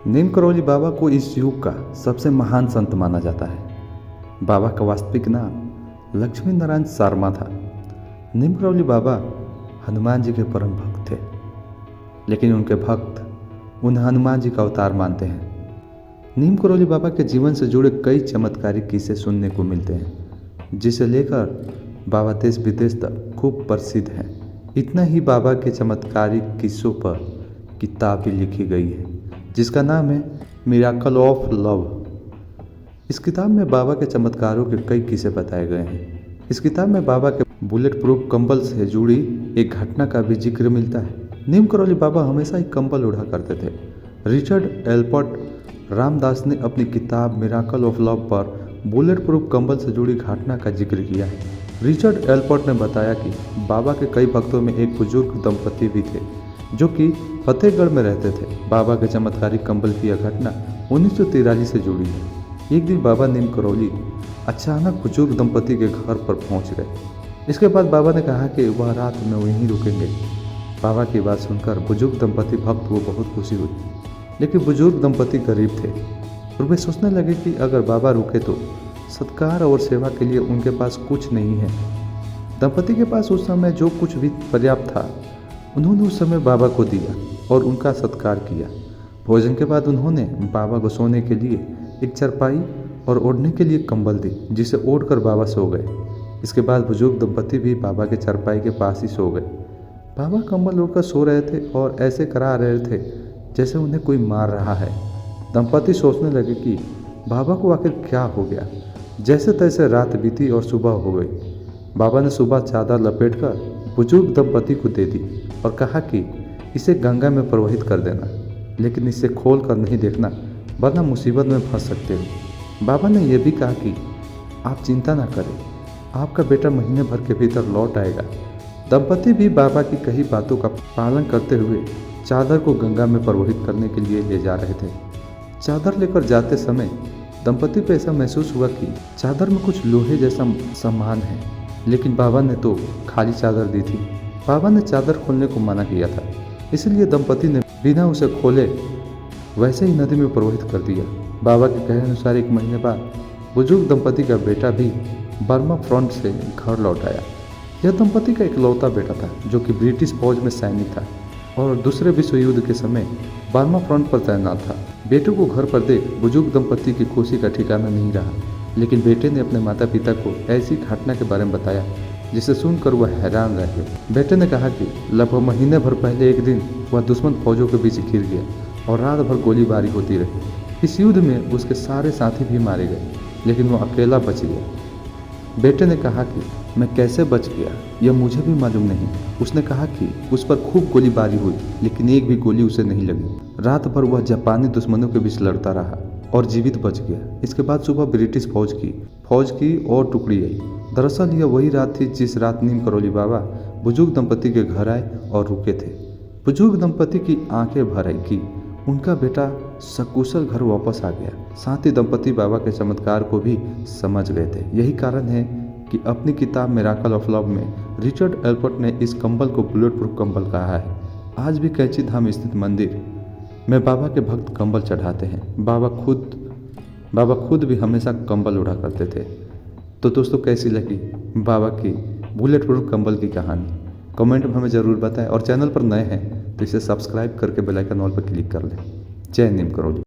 नीम करौली बाबा को इस युग का सबसे महान संत माना जाता है। बाबा का वास्तविक नाम लक्ष्मी नारायण शर्मा था। नीम करौली बाबा हनुमान जी के परम भक्त थे, लेकिन उनके भक्त उन्हें हनुमान जी का अवतार मानते हैं। नीम करौली बाबा के जीवन से जुड़े कई चमत्कारिक किस्से सुनने को मिलते हैं, जिसे लेकर बाबा देश विदेश तक खूब प्रसिद्ध हैं। इतना ही, बाबा के चमत्कारिक किस्सों पर किताब भी लिखी गई है, जिसका नाम है मिराकल ऑफ लव। इस किताब में बाबा के चमत्कारों के कई किस्से बताए गए हैं। इस किताब में बाबा के बुलेट प्रूफ कंबल से जुड़ी एक घटना का भी जिक्र मिलता है। नीम करौली बाबा हमेशा ही कंबल ओढ़ा करते थे। रिचर्ड एल्पर्ट रामदास ने अपनी किताब मिराकल ऑफ लव पर बुलेट प्रूफ कंबल से जुड़ी घटना का जिक्र किया है। रिचर्ड एल्पर्ट ने बताया कि बाबा के कई भक्तों में एक बुजुर्ग दंपति भी थे, जो कि फतेहगढ़ में रहते थे। बाबा के चमत्कारिक कंबल की यह घटना 1943 से जुड़ी है। एक दिन बाबा नीम करौली अचानक बुजुर्ग दंपति के घर पर पहुंच गए। इसके बाद बाबा ने कहा कि वह रात में वहीं रुकेंगे। बाबा की बात सुनकर बुजुर्ग दंपति भक्त को बहुत खुशी हुई, लेकिन बुजुर्ग दंपति गरीब थे और वे सोचने लगे कि अगर बाबा रुके तो सत्कार और सेवा के लिए उनके पास कुछ नहीं है। दंपति के पास उस समय जो कुछ भी पर्याप्त था, उन्होंने उस समय बाबा को दिया और उनका सत्कार किया। भोजन के बाद उन्होंने बाबा को सोने के लिए एक चारपाई और ओढ़ने के लिए कंबल दी, जिसे ओढ़कर बाबा सो गए। इसके बाद बुजुर्ग दंपति भी बाबा के चारपाई के पास ही सो गए। बाबा कंबल ओढ़कर सो रहे थे और ऐसे करा रहे थे जैसे उन्हें कोई मार रहा है। दंपति सोचने लगे कि बाबा को आखिर क्या हो गया। जैसे तैसे रात बीती और सुबह हो गई। बाबा ने सुबह चादर लपेटकर बुजुर्ग दंपति को दे दी और कहा कि इसे गंगा में प्रवाहित कर देना, लेकिन इसे खोल कर नहीं देखना, वरना मुसीबत में फंस सकते हो। बाबा ने यह भी कहा कि आप चिंता ना करें, आपका बेटा महीने भर के भीतर लौट आएगा। दंपति भी बाबा की कही बातों का पालन करते हुए चादर को गंगा में प्रवाहित करने के लिए ले जा रहे थे। चादर लेकर जाते समय दंपति को ऐसा महसूस हुआ कि चादर में कुछ लोहे जैसा सामान है, लेकिन बाबा ने तो खाली चादर दी थी। बाबा ने चादर खोलने को मना किया था, इसलिए दंपति ने बिना उसे खोले वैसे ही नदी में प्रवाहित कर दिया। बाबा के कहे अनुसार 1 महीने बाद बुजुर्ग दंपति का बेटा भी बर्मा फ्रंट से घर लौट आया। यह दंपति का इकलौता बेटा था, जो कि ब्रिटिश फौज में सैनिक था और दूसरे विश्व युद्ध के समय बर्मा फ्रंट पर तैनात था। बेटे को घर पर देख बुजुर्ग दंपति की खुशी का ठिकाना नहीं रहा, लेकिन बेटे ने अपने माता पिता को ऐसी घटना के बारे में बताया जिसे सुनकर वह हैरान रह गए। बेटे ने कहा कि लगभग महीने भर पहले एक दिन वह दुश्मन फौजों के बीच घिर गया और रात भर गोलीबारी होती रही। इस युद्ध में उसके सारे साथी भी मारे गए, लेकिन वह अकेला बच गया। बेटे ने कहा कि मैं कैसे बच गया यह मुझे भी मालूम नहीं। उसने कहा कि उस पर खूब गोलीबारी हुई, लेकिन एक भी गोली उसे नहीं लगी। रात भर वह जापानी दुश्मनों के बीच लड़ता रहा और जीवित बच गया। इसके बाद सुबह ब्रिटिश फौज की और टुकड़ी आई। दरअसल यह वही रात थी जिस रात नीम करौली बाबा बुजुर्ग दंपति के घर आए और रुके थे। बुजुर्ग दंपति की आंखें भर आई कि उनका बेटा सकुशल घर वापस आ गया। साथ ही दंपति बाबा के चमत्कार को भी समझ गए थे। यही कारण है कि अपनी किताब मिराकल ऑफ लव में रिचर्ड एल्पर्ट ने इस कंबल को बुलेट प्रूफ कंबल कहा है। आज भी कैंची धाम स्थित मंदिर में बाबा के भक्त कंबल चढ़ाते हैं। बाबा खुद भी हमेशा कंबल ओढ़ा करते थे। तो दोस्तों, कैसी लगी बाबा की बुलेट प्रूफ कंबल की कहानी? कमेंट में हमें ज़रूर बताएं और चैनल पर नए हैं तो इसे सब्सक्राइब करके बेल आइकन ऑल पर क्लिक कर लें। जय नीम करौली।